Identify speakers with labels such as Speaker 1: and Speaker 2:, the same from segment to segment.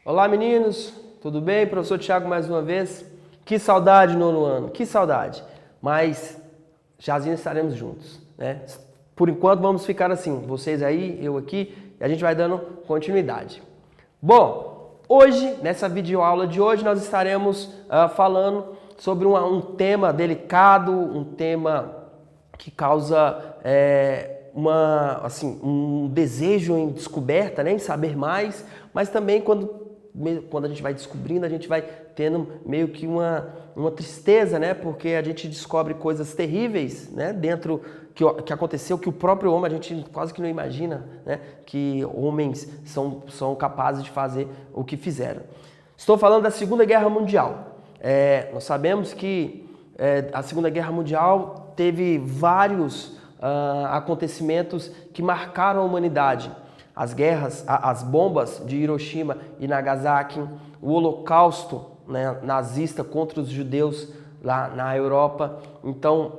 Speaker 1: Olá meninos, tudo bem? Professor Thiago mais uma vez. Que saudade nono ano, que saudade. Mas jazinho estaremos juntos, né? Por enquanto vamos ficar assim, vocês aí, eu aqui, e a gente vai dando continuidade. Bom, hoje, nessa videoaula de hoje, nós estaremos falando sobre um tema delicado, um tema que causa um desejo em descoberta, né, em saber mais, mas também quando a gente vai descobrindo, a gente vai tendo meio que uma tristeza, né, porque a gente descobre coisas terríveis, né, dentro que aconteceu, que o próprio homem, a gente quase que não imagina, né, que homens são capazes de fazer o que fizeram. Estou falando da Segunda Guerra Mundial. Nós sabemos que a Segunda Guerra Mundial teve vários acontecimentos que marcaram a humanidade. As guerras, as bombas de Hiroshima e Nagasaki, o Holocausto, né, nazista contra os judeus lá na Europa. Então,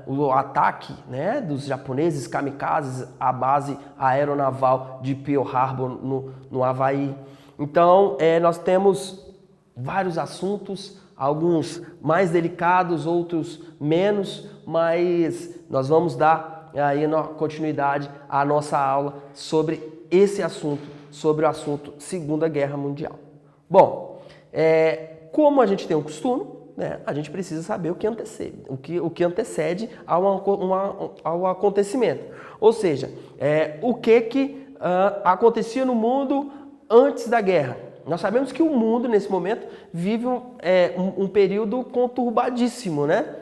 Speaker 1: o ataque, né, dos japoneses kamikazes à base aeronaval de Pearl Harbor no Havaí. Então, nós temos vários assuntos, alguns mais delicados, outros menos, mas nós vamos dar aí continuidade à nossa aula sobre esse assunto, sobre o assunto Segunda Guerra Mundial. Bom, como a gente tem um costume, né, a gente precisa saber o que antecede ao acontecimento. Ou seja, o que acontecia no mundo antes da guerra. Nós sabemos que o mundo, nesse momento, vive um período conturbadíssimo, né?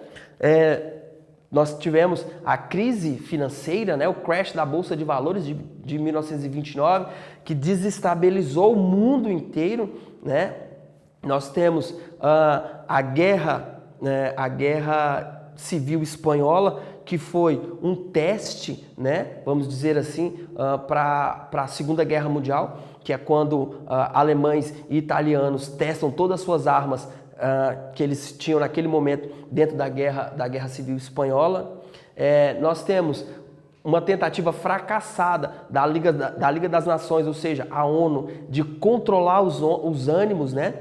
Speaker 1: Nós tivemos a crise financeira, né? O crash da Bolsa de Valores de 1929, que desestabilizou o mundo inteiro, né? Nós temos a guerra civil espanhola, que foi um teste, né? Vamos dizer assim, para a Segunda Guerra Mundial, que é quando alemães e italianos testam todas as suas armas que eles tinham naquele momento dentro da guerra civil espanhola. Nós temos uma tentativa fracassada da Liga das Nações, ou seja, a ONU, de controlar os ânimos, né?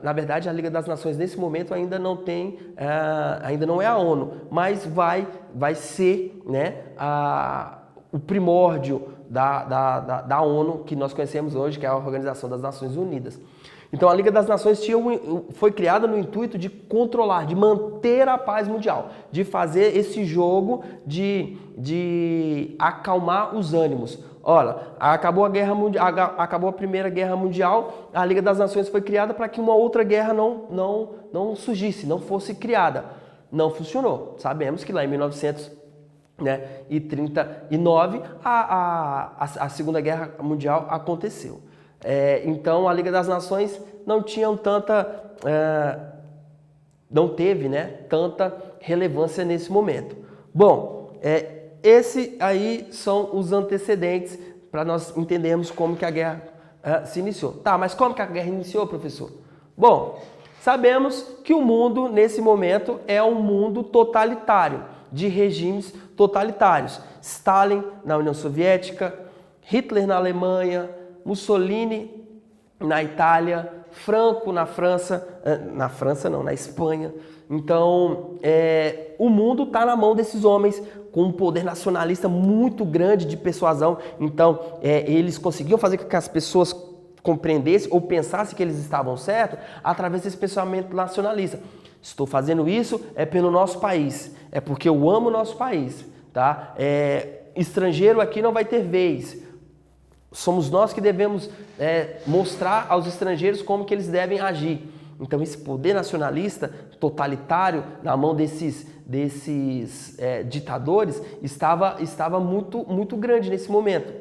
Speaker 1: Na verdade, a Liga das Nações nesse momento ainda não é a ONU, mas vai ser, né, o primórdio da ONU que nós conhecemos hoje, que é a Organização das Nações Unidas. Então a Liga das Nações foi criada no intuito de controlar, de manter a paz mundial, de fazer esse jogo de acalmar os ânimos. Olha, acabou a Primeira Guerra Mundial, a Liga das Nações foi criada para que uma outra guerra não surgisse, não fosse criada. Não funcionou. Sabemos que lá em 1939 a Segunda Guerra Mundial aconteceu. Então a Liga das Nações não teve, né, tanta relevância nesse momento. Bom, esse aí são os antecedentes para nós entendermos como que a guerra se iniciou. Tá, mas como que a guerra iniciou, professor? Bom, sabemos que o mundo nesse momento é um mundo totalitário, de regimes totalitários. Stalin na União Soviética, Hitler na Alemanha, Mussolini na Itália, Franco na França, na Espanha. Então, o mundo está na mão desses homens com um poder nacionalista muito grande de persuasão. Então, eles conseguiam fazer com que as pessoas compreendessem ou pensassem que eles estavam certos através desse pensamento nacionalista. Estou fazendo isso pelo nosso país, é porque eu amo o nosso país, tá? Estrangeiro aqui não vai ter vez. Somos nós que devemos mostrar aos estrangeiros como que eles devem agir. Então esse poder nacionalista totalitário na mão desses ditadores estava muito grande nesse momento.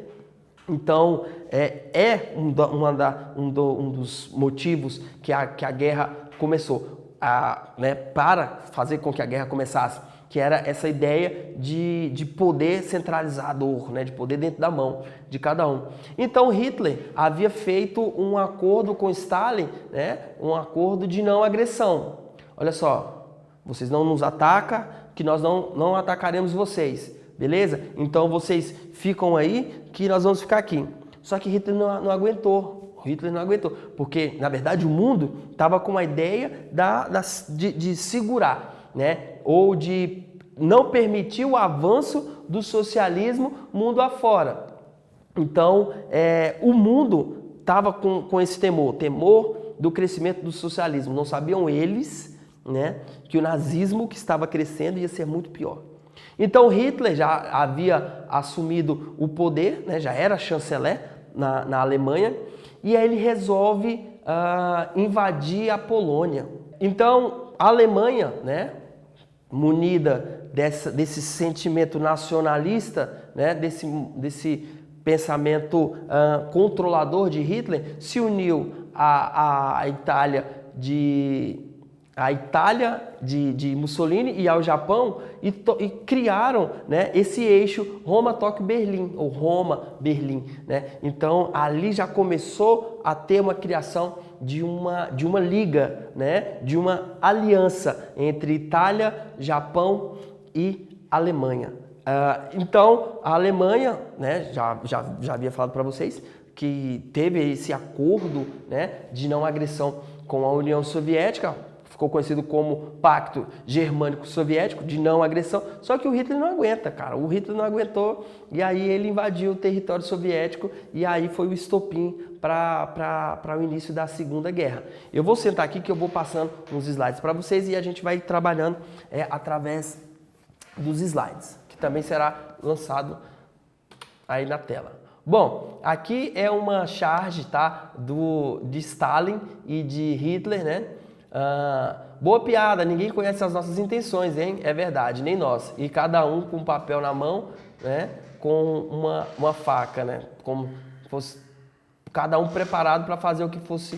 Speaker 1: Então um dos motivos que a guerra começou, para fazer com que a guerra começasse, que era essa ideia de poder centralizador, né, de poder dentro da mão de cada um. Então Hitler havia feito um acordo com Stalin, né, um acordo de não agressão. Olha só, vocês não nos atacam, que nós não atacaremos vocês, beleza? Então vocês ficam aí, que nós vamos ficar aqui. Só que Hitler não aguentou Hitler não aguentou, porque, na verdade, o mundo estava com a ideia de segurar, né? Ou de não permitir o avanço do socialismo mundo afora. Então, o mundo estava com esse temor do crescimento do socialismo. Não sabiam eles, né, que o nazismo que estava crescendo ia ser muito pior. Então, Hitler já havia assumido o poder, né, já era chanceler na Alemanha, e aí ele resolve invadir a Polônia. Então, a Alemanha, né, munida desse sentimento nacionalista, né, desse pensamento controlador de Hitler, se uniu à Itália de Mussolini e ao Japão e criaram, né, esse eixo Roma-Tóquio-Berlim, ou Roma-Berlim, né? Então, ali já começou a ter uma criação de uma liga, né, de uma aliança entre Itália, Japão e Alemanha. Então, a Alemanha, né, já havia falado para vocês, que teve esse acordo, né, de não agressão com a União Soviética, ficou conhecido como Pacto Germânico-Soviético, de não agressão, só que o Hitler não aguenta, cara, o Hitler não aguentou, e aí ele invadiu o território soviético, e aí foi o estopim para o início da Segunda Guerra. Eu vou sentar aqui que eu vou passando uns slides para vocês, e a gente vai trabalhando através dos slides, que também será lançado aí na tela. Bom, aqui é uma charge, tá, de Stalin e de Hitler, né? Boa piada, ninguém conhece as nossas intenções, hein? É verdade, nem nós. E cada um com um papel na mão, né? Com uma faca, né? Como fosse cada um preparado para fazer o que fosse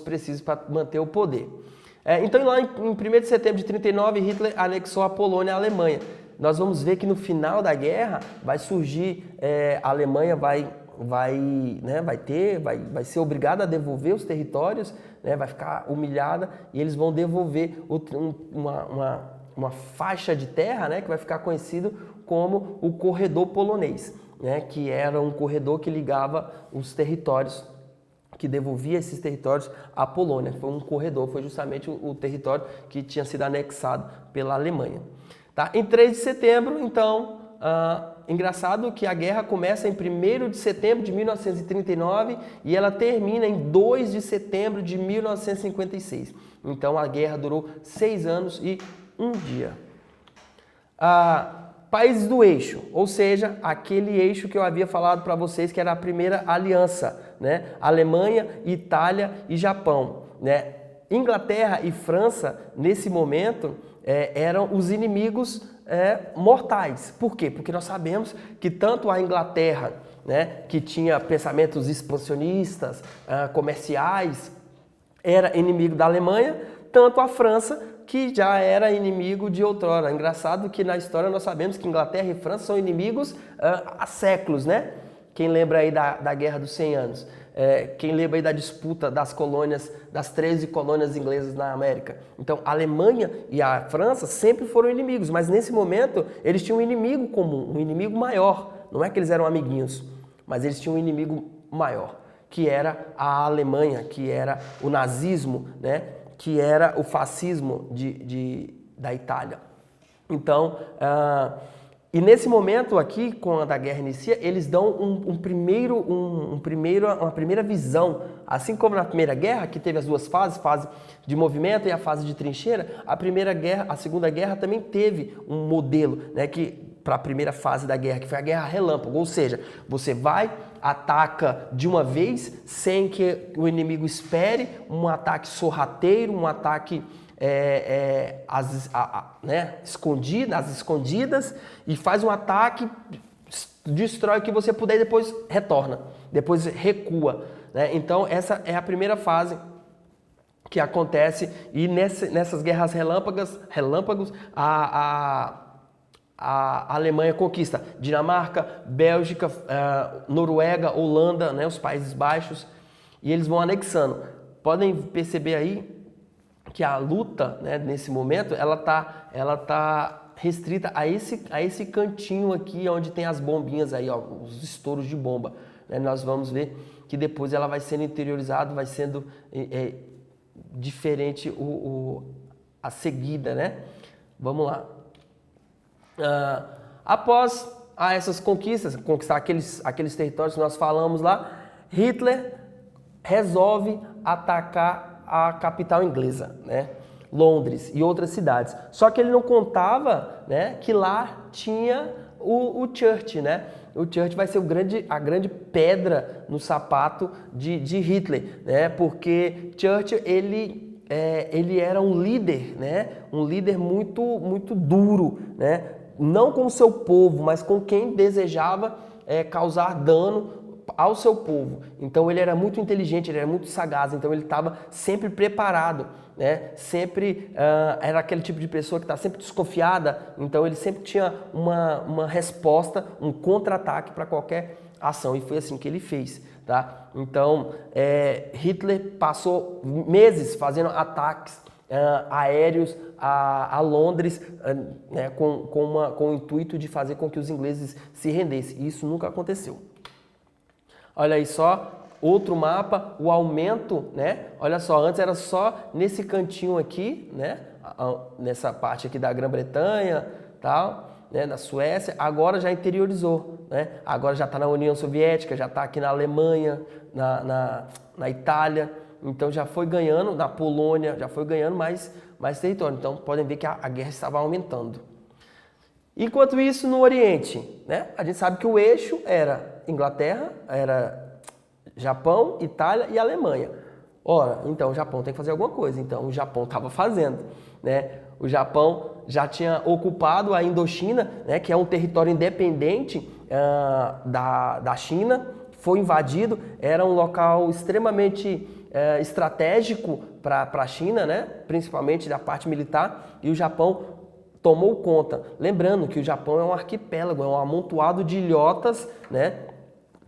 Speaker 1: preciso para manter o poder. Então, lá em 1º de setembro de 1939, Hitler anexou a Polônia à Alemanha. Nós vamos ver que no final da guerra vai surgir, a Alemanha vai ser obrigada a devolver os territórios, né, vai ficar humilhada e eles vão devolver uma faixa de terra, né, que vai ficar conhecido como o corredor polonês, né, que era um corredor que ligava os territórios, que devolvia esses territórios à Polônia. Foi um corredor, foi justamente o território que tinha sido anexado pela Alemanha. Tá? Em 3 de setembro, então, engraçado que a guerra começa em 1º de setembro de 1939 e ela termina em 2 de setembro de 1956. Então, a guerra durou 6 anos e 1 dia. Países do eixo, ou seja, aquele eixo que eu havia falado para vocês que era a primeira aliança, né? Alemanha, Itália e Japão, né? Inglaterra e França, nesse momento, eram os inimigos mortais. Por quê? Porque nós sabemos que tanto a Inglaterra, né, que tinha pensamentos expansionistas, comerciais, era inimigo da Alemanha, tanto a França, que já era inimigo de outrora. Engraçado que na história nós sabemos que Inglaterra e França são inimigos há séculos, né? Quem lembra aí da Guerra dos 100 Anos? Quem lembra aí da disputa das colônias, das 13 colônias inglesas na América? Então, a Alemanha e a França sempre foram inimigos, mas nesse momento eles tinham um inimigo comum, um inimigo maior. Não é que eles eram amiguinhos, mas eles tinham um inimigo maior, que era a Alemanha, que era o nazismo, né? Que era o fascismo da Itália. Então, e nesse momento aqui, quando a guerra inicia, eles dão uma primeira visão. Assim como na Primeira Guerra, que teve as duas fases, fase de movimento e a fase de trincheira, a Segunda Guerra também teve um modelo, né, que para a primeira fase da guerra, que foi a Guerra Relâmpago, ou seja, você vai, ataca de uma vez, sem que o inimigo espere, um ataque sorrateiro, um ataque às escondidas, e faz um ataque, destrói o que você puder e depois retorna, depois recua, né? Então essa é a primeira fase que acontece, e nessas guerras relâmpagos a Alemanha conquista Dinamarca, Bélgica, Noruega, Holanda, né, os Países Baixos, e eles vão anexando. Podem perceber aí que a luta, né, nesse momento, ela tá restrita a esse cantinho aqui, onde tem as bombinhas aí, ó, os estouros de bomba. né? Nós vamos ver que depois ela vai sendo interiorizada, vai sendo diferente a seguida, né? Vamos lá. Após essas conquistas, conquistar aqueles territórios que nós falamos lá, Hitler resolve atacar a capital inglesa, né? Londres e outras cidades. Só que ele não contava, né, que lá tinha o Churchill, né? O Churchill vai ser a grande pedra no sapato de Hitler, né? Porque Churchill ele era um líder, né? Um líder muito duro, né? Não com o seu povo, mas com quem desejava causar dano ao seu povo. Então ele era muito inteligente, ele era muito sagaz, então ele estava sempre preparado, né? Sempre era aquele tipo de pessoa que está sempre desconfiada, então ele sempre tinha uma resposta, um contra-ataque para qualquer ação, e foi assim que ele fez, tá? Então Hitler passou meses fazendo ataques aéreos a Londres, né, com o intuito de fazer com que os ingleses se rendessem, e isso nunca aconteceu. Olha aí só, outro mapa, o aumento, né? Olha só, antes era só nesse cantinho aqui, né? Nessa parte aqui da Grã-Bretanha, tal, né? Na Suécia, agora já interiorizou, né? Agora já está na União Soviética, já está aqui na Alemanha, na Itália, então já foi ganhando, na Polônia, já foi ganhando mais território. Então podem ver que a guerra estava aumentando. Enquanto isso, no Oriente, né? A gente sabe que o eixo era Inglaterra, era Japão, Itália e Alemanha. Ora, então o Japão tem que fazer alguma coisa. Então o Japão estava fazendo, né? O Japão já tinha ocupado a Indochina, né? Que é um território independente da China. Foi invadido, era um local extremamente estratégico para a China, né? Principalmente da parte militar. E o Japão tomou conta. Lembrando que o Japão é um arquipélago, é um amontoado de ilhotas, né?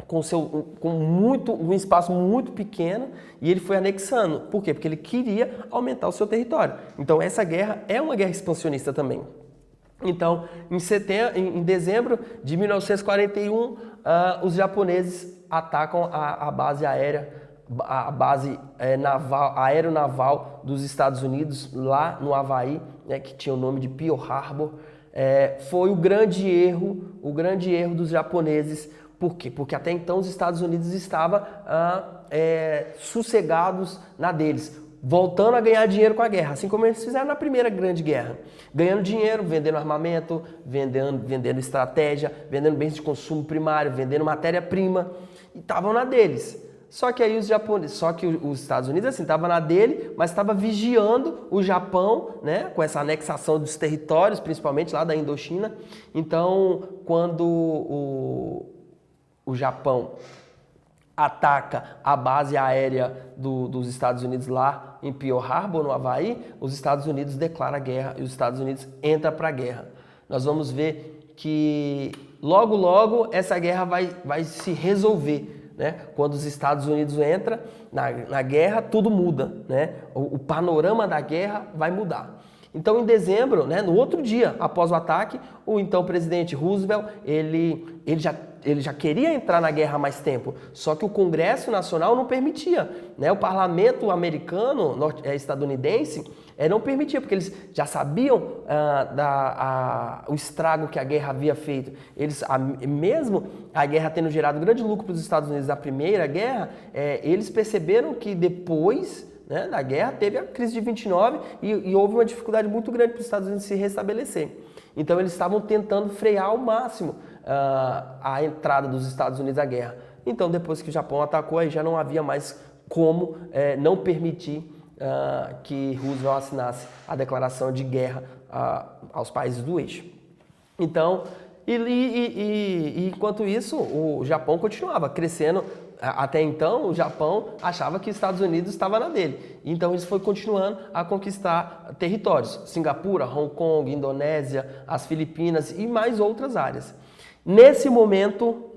Speaker 1: Com um espaço muito pequeno, e ele foi anexando. Por quê? Porque ele queria aumentar o seu território. Então essa guerra é uma guerra expansionista também. Então, em dezembro de 1941, os japoneses atacam a base aérea, a base aeronaval dos Estados Unidos, lá no Havaí, né, que tinha o nome de Pearl Harbor. Foi o grande erro dos japoneses. Por quê? Porque até então os Estados Unidos estavam sossegados na deles, voltando a ganhar dinheiro com a guerra, assim como eles fizeram na primeira grande guerra. Ganhando dinheiro, vendendo armamento, vendendo estratégia, vendendo bens de consumo primário, vendendo matéria-prima, e estavam na deles. Só que aí os Estados Unidos assim estavam na dele, mas estava vigiando o Japão, né, com essa anexação dos territórios, principalmente lá da Indochina. Então, quando o Japão ataca a base aérea dos Estados Unidos lá em Pearl Harbor, no Havaí, os Estados Unidos declaram guerra e os Estados Unidos entram para a guerra. Nós vamos ver que logo essa guerra vai se resolver, né? Quando os Estados Unidos entram na guerra, tudo muda, né? O panorama da guerra vai mudar. Então, em dezembro, né, no outro dia após o ataque, o então presidente Roosevelt, ele já queria entrar na guerra há mais tempo, só que o Congresso Nacional não permitia, né? O parlamento americano, estadunidense, não permitia, porque eles já sabiam o estrago que a guerra havia feito. Mesmo a guerra tendo gerado grande lucro para os Estados Unidos na primeira guerra, eles perceberam que depois, né, da guerra teve a crise de 29 e houve uma dificuldade muito grande para os Estados Unidos se restabelecer. Então eles estavam tentando frear ao máximo a entrada dos Estados Unidos à guerra. Então depois que o Japão atacou, aí já não havia mais como não permitir que Roosevelt assinasse a declaração de guerra aos países do eixo. Então, enquanto isso, o Japão continuava crescendo. Até então, o Japão achava que os Estados Unidos estava na dele. Então, eles foram continuando a conquistar territórios. Singapura, Hong Kong, Indonésia, as Filipinas e mais outras áreas. Nesse momento,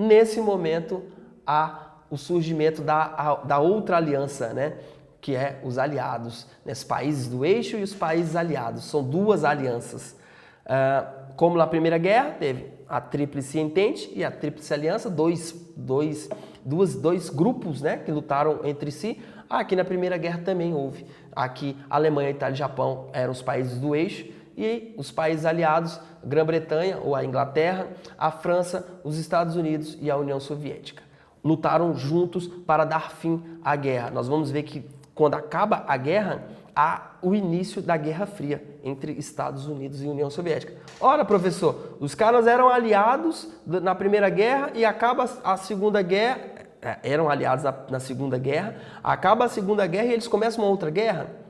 Speaker 1: há o surgimento da outra aliança, né? Que é os aliados, né? Os países do eixo e os países aliados. São duas alianças. Como na Primeira Guerra, teve a Tríplice Entente e a Tríplice Aliança, dois grupos, né, que lutaram entre si. Aqui na Primeira Guerra também houve. Aqui, Alemanha, Itália e Japão eram os países do eixo, e os países aliados, Grã-Bretanha ou a Inglaterra, a França, os Estados Unidos e a União Soviética. Lutaram juntos para dar fim à guerra. Nós vamos ver que quando acaba a guerra, há o início da Guerra Fria entre Estados Unidos e União Soviética. Ora, professor, os caras eram aliados na Primeira Guerra e acaba a Segunda Guerra, eram aliados na Segunda Guerra, acaba a Segunda Guerra e eles começam uma outra guerra?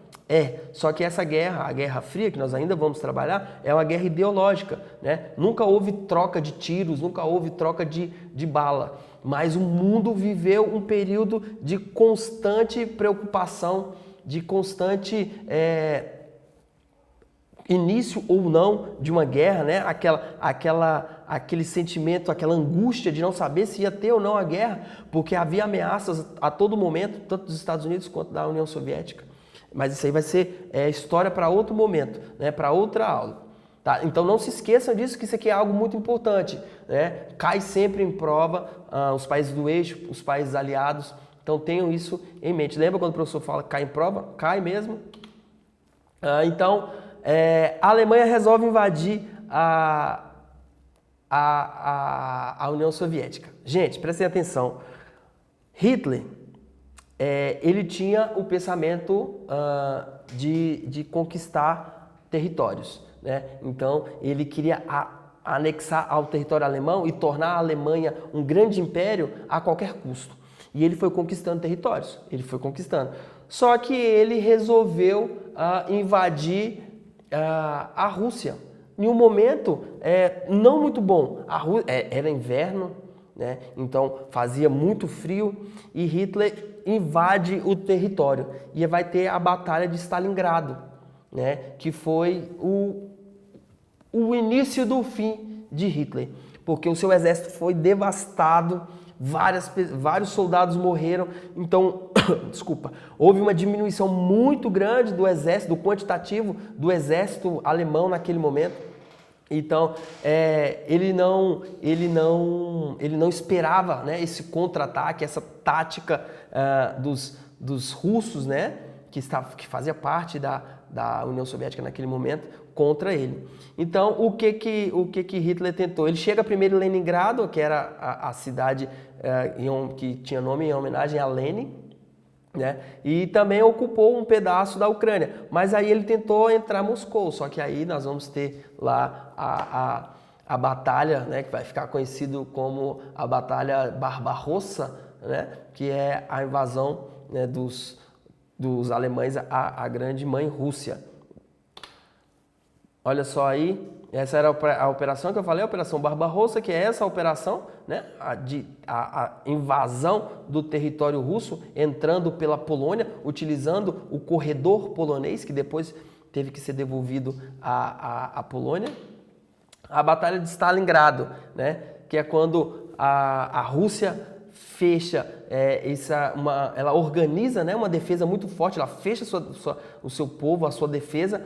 Speaker 1: Só que essa guerra, a Guerra Fria, que nós ainda vamos trabalhar, é uma guerra ideológica, né? Nunca houve troca de tiros, nunca houve troca de bala, mas o mundo viveu um período de constante preocupação, de constante início ou não de uma guerra, né? Aquele sentimento, aquela angústia de não saber se ia ter ou não a guerra, porque havia ameaças a todo momento, tanto dos Estados Unidos quanto da União Soviética. Mas isso aí vai ser história para outro momento, né? Para outra aula. Tá? Então não se esqueçam disso, que isso aqui é algo muito importante, né? Cai sempre em prova os países do eixo, os países aliados. Então tenham isso em mente. Lembra quando o professor fala que cai em prova? Cai mesmo. Então, a Alemanha resolve invadir a União Soviética. Gente, prestem atenção. Hitler, ele tinha o pensamento de conquistar territórios, né? Então, ele queria anexar ao território alemão e tornar a Alemanha um grande império a qualquer custo. E ele foi conquistando territórios, ele foi conquistando. Só que ele resolveu invadir a Rússia. Em um momento não muito bom. Era inverno, né? Então fazia muito frio e Hitler invade o território. E vai ter a Batalha de Stalingrado, né? Que foi o início do fim de Hitler. Porque o seu exército foi devastado, vários soldados morreram, então, desculpa, houve uma diminuição muito grande do exército, do quantitativo do exército alemão naquele momento. Então, ele não esperava, né, esse contra-ataque, essa tática dos russos, né, que fazia parte da União Soviética naquele momento, contra ele. Então, o que Hitler tentou? Ele chega primeiro em Leningrado, que era a cidade que tinha nome em homenagem a Lenin, né? E também ocupou um pedaço da Ucrânia. Mas aí ele tentou entrar em Moscou, só que aí nós vamos ter lá a batalha, né, que vai ficar conhecido como a Batalha Barbarossa, né, que é a invasão, né, dos alemães à grande mãe Rússia. Olha só aí, essa era a operação que eu falei, a Operação Barbarossa, que é essa operação, né, a invasão do território russo, entrando pela Polônia, utilizando o corredor polonês, que depois teve que ser devolvido à Polônia. A Batalha de Stalingrado, né, que é quando a Rússia fecha, ela organiza, né, uma defesa muito forte, ela fecha o seu povo, a sua defesa,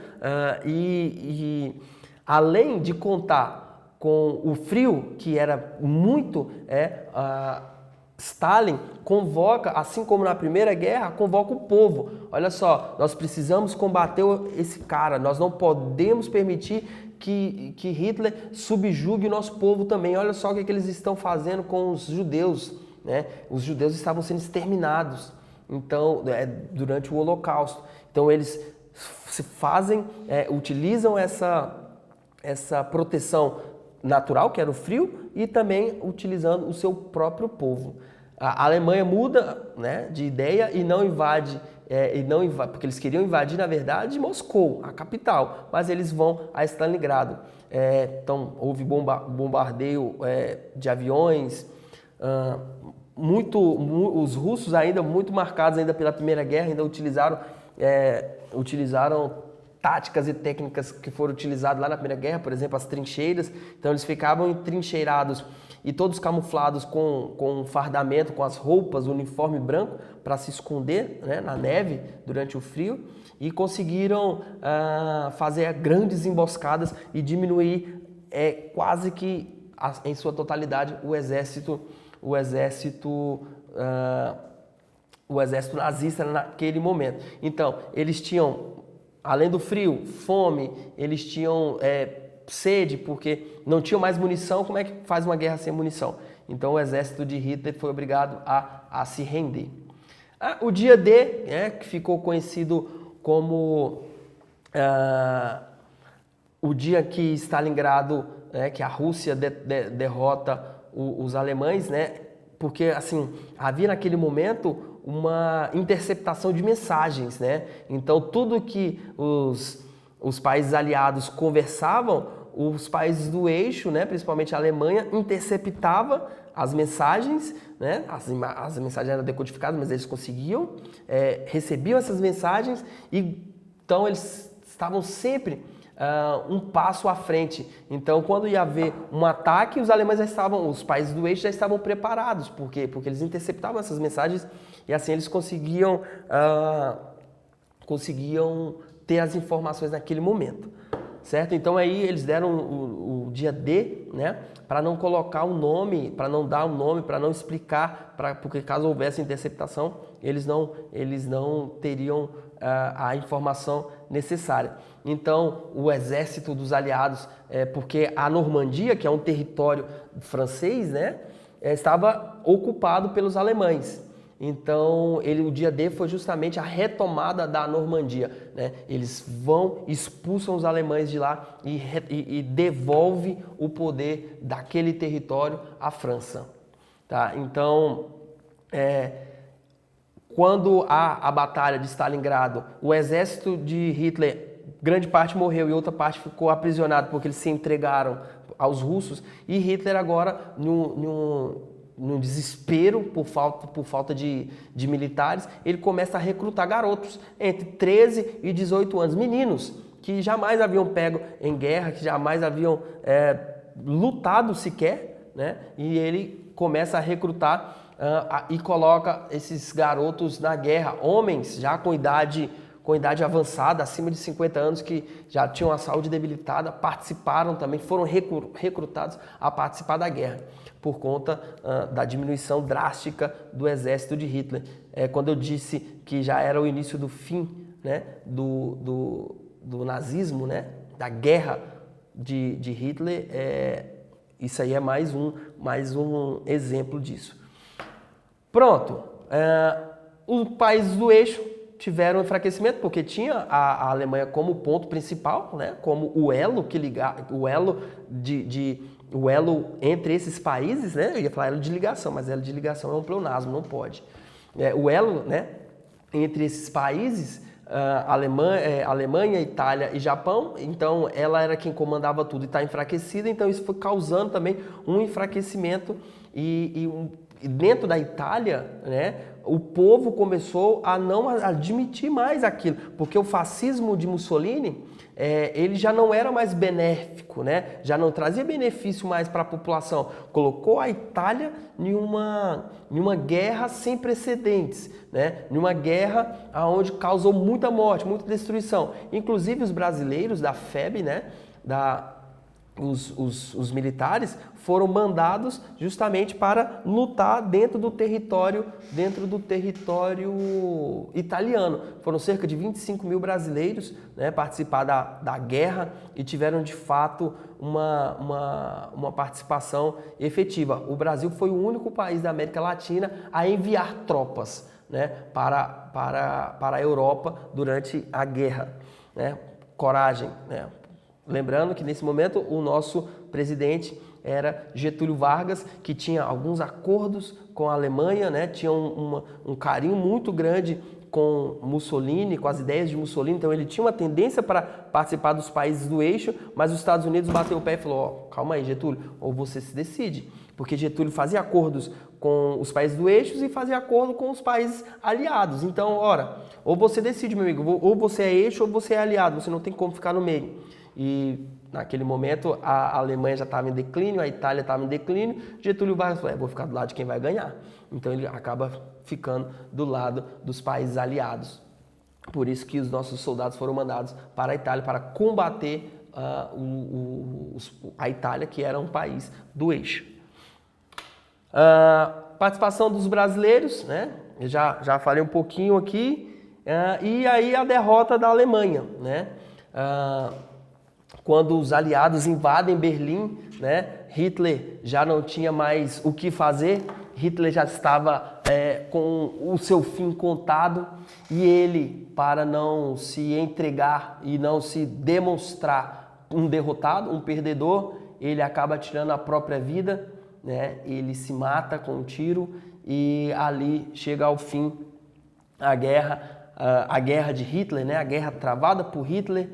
Speaker 1: e além de contar com o frio, que era muito, Stalin convoca, assim como na Primeira Guerra, convoca o povo. Olha só, nós precisamos combater esse cara, nós não podemos permitir que Hitler subjugue o nosso povo também. Olha só o que eles estão fazendo com os judeus, né? Os judeus estavam sendo exterminados, então, durante o Holocausto. Então eles utilizam essa proteção natural, que era o frio, e também utilizando o seu próprio povo. A Alemanha muda, né, de ideia e não invade, porque eles queriam invadir, na verdade, Moscou, a capital, mas eles vão a Stalingrado. Então, houve bombardeio de aviões, os russos ainda muito marcados ainda pela Primeira Guerra, ainda utilizaram táticas e técnicas que foram utilizadas lá na Primeira Guerra, por exemplo, as trincheiras. Então eles ficavam entrincheirados e todos camuflados com um fardamento, com as roupas, o uniforme branco, para se esconder, né, na neve durante o frio, e conseguiram fazer grandes emboscadas e diminuir quase que em sua totalidade, o exército nazista naquele momento. Então, eles tinham, além do frio, fome, eles tinham sede, porque não tinham mais munição. Como é que faz uma guerra sem munição? Então, o exército de Hitler foi obrigado a se render. O dia D, que ficou conhecido como o dia que Stalingrado, que a Rússia derrota os alemães, porque assim, havia naquele momento uma interceptação de mensagens, Então, tudo que os países aliados conversavam, os países do eixo, principalmente a Alemanha, interceptava as mensagens, as mensagens eram decodificadas, mas eles conseguiam, recebiam essas mensagens, e então eles estavam sempre um passo à frente. Então, quando ia haver um ataque, os países do eixo já estavam preparados. Por quê? Porque eles interceptavam essas mensagens e assim eles conseguiam ter as informações naquele momento. Certo? Então aí eles deram o dia D, para não colocar o nome, para não dar o nome, para não explicar, porque caso houvesse interceptação, eles não teriam a informação necessária. Então, o exército dos aliados, porque a Normandia, que é um território francês, estava ocupado pelos alemães. Então, o dia D foi justamente a retomada da Normandia. Eles expulsam os alemães de lá e devolve o poder daquele território à França. Tá? Então, quando há a batalha de Stalingrado, o exército de Hitler, grande parte morreu e outra parte ficou aprisionado porque eles se entregaram aos russos, e Hitler agora, no desespero por falta de militares, ele começa a recrutar garotos entre 13 e 18 anos, meninos que jamais haviam pego em guerra, que jamais haviam lutado sequer, E ele começa a recrutar e coloca esses garotos na guerra, homens já com idade avançada, acima de 50 anos, que já tinham a saúde debilitada, participaram também, foram recrutados a participar da guerra, por conta da diminuição drástica do exército de Hitler. Quando eu disse que já era o início do fim, do nazismo, da guerra de Hitler, isso aí é mais um exemplo disso. Pronto, os países do eixo tiveram enfraquecimento, porque tinha a Alemanha como ponto principal, como o elo que liga, o elo entre esses países, Eu ia falar elo de ligação, mas elo de ligação é um pleonasmo, não pode. O elo, entre esses países, Alemanha, Itália e Japão, então ela era quem comandava tudo e está enfraquecida, então isso foi causando também um enfraquecimento e dentro da Itália, o povo começou a não admitir mais aquilo, porque o fascismo de Mussolini, ele já não era mais benéfico, já não trazia benefício mais para a população. Colocou a Itália em uma guerra sem precedentes, em uma guerra onde causou muita morte, muita destruição. Inclusive os brasileiros da FEB, os militares foram mandados justamente para lutar dentro do território italiano. Foram cerca de 25 mil brasileiros participar da guerra e tiveram de fato uma participação efetiva. O Brasil foi o único país da América Latina a enviar tropas para a Europa durante a guerra. Coragem, Lembrando que nesse momento o nosso presidente era Getúlio Vargas, que tinha alguns acordos com a Alemanha, tinha um carinho muito grande com Mussolini, com as ideias de Mussolini, então ele tinha uma tendência para participar dos países do eixo, mas os Estados Unidos bateu o pé e falou: calma aí, Getúlio, ou você se decide, porque Getúlio fazia acordos com os países do eixo e fazia acordo com os países aliados. Então, ou você decide, meu amigo, ou você é eixo ou você é aliado, você não tem como ficar no meio. E naquele momento a Alemanha já estava em declínio, a Itália estava em declínio, Getúlio Vargas falou: vou ficar do lado de quem vai ganhar. Então ele acaba ficando do lado dos países aliados. Por isso que os nossos soldados foram mandados para a Itália para combater a Itália, que era um país do eixo. Participação dos brasileiros, né? Eu já falei um pouquinho aqui. E aí a derrota da Alemanha, né? Quando os aliados invadem Berlim, né? Hitler já não tinha mais o que fazer, Hitler já estava com o seu fim contado e ele, para não se entregar e não se demonstrar um derrotado, um perdedor, ele acaba tirando a própria vida, né? Ele se mata com um tiro e ali chega ao fim a guerra de Hitler, né? A guerra travada por Hitler.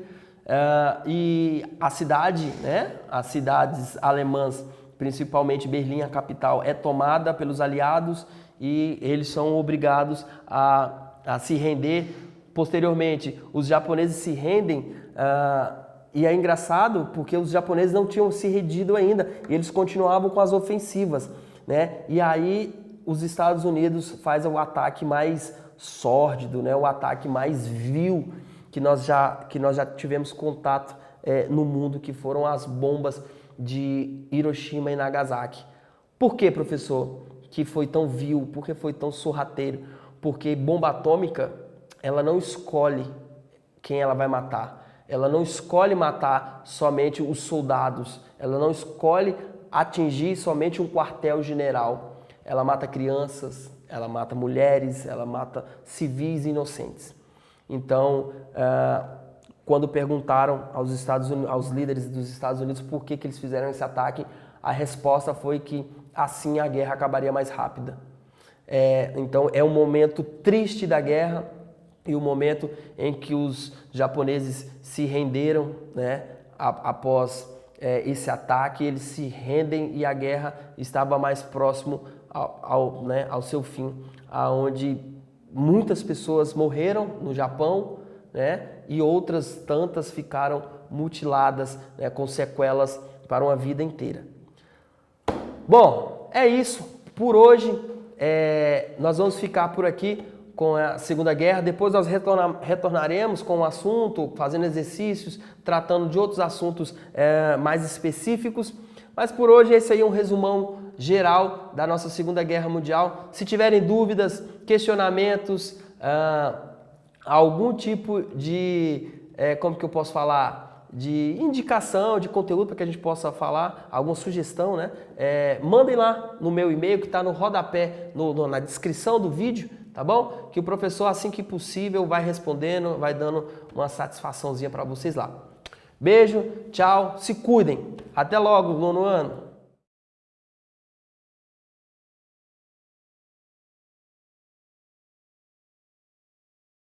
Speaker 1: E a cidade, né? As cidades alemãs, principalmente Berlim, a capital, é tomada pelos aliados e eles são obrigados a se render. Posteriormente, os japoneses se rendem e é engraçado porque os japoneses não tinham se rendido ainda, eles continuavam com as ofensivas, né? E aí os Estados Unidos faz o ataque mais sórdido, né? O ataque mais vil que nós já tivemos contato no mundo, que foram as bombas de Hiroshima e Nagasaki. Por que, professor, que foi tão vil? Por que foi tão sorrateiro? Porque bomba atômica, ela não escolhe quem ela vai matar. Ela não escolhe matar somente os soldados. Ela não escolhe atingir somente um quartel-general. Ela mata crianças, ela mata mulheres, ela mata civis inocentes. Então, quando perguntaram aos líderes dos Estados Unidos por que eles fizeram esse ataque, a resposta foi que assim a guerra acabaria mais rápida. Então, é um momento triste da guerra e o momento em que os japoneses se renderam, né, após esse ataque, eles se rendem e a guerra estava mais próximo ao seu fim, aonde muitas pessoas morreram no Japão, né? E outras tantas ficaram mutiladas, né, com sequelas para uma vida inteira. Bom, é isso. Por hoje, nós vamos ficar por aqui com a Segunda Guerra. Depois nós retornaremos com o assunto, fazendo exercícios, tratando de outros assuntos mais específicos. Mas por hoje esse aí é um resumão geral da nossa Segunda Guerra Mundial. Se tiverem dúvidas, questionamentos, algum tipo de, como que eu posso falar, de indicação, de conteúdo para que a gente possa falar, alguma sugestão, né? Mandem lá no meu e-mail que está no rodapé, na descrição do vídeo, tá bom? Que o professor, assim que possível, vai respondendo, vai dando uma satisfaçãozinha para vocês lá. Beijo, tchau, se cuidem. Até logo, nono ano.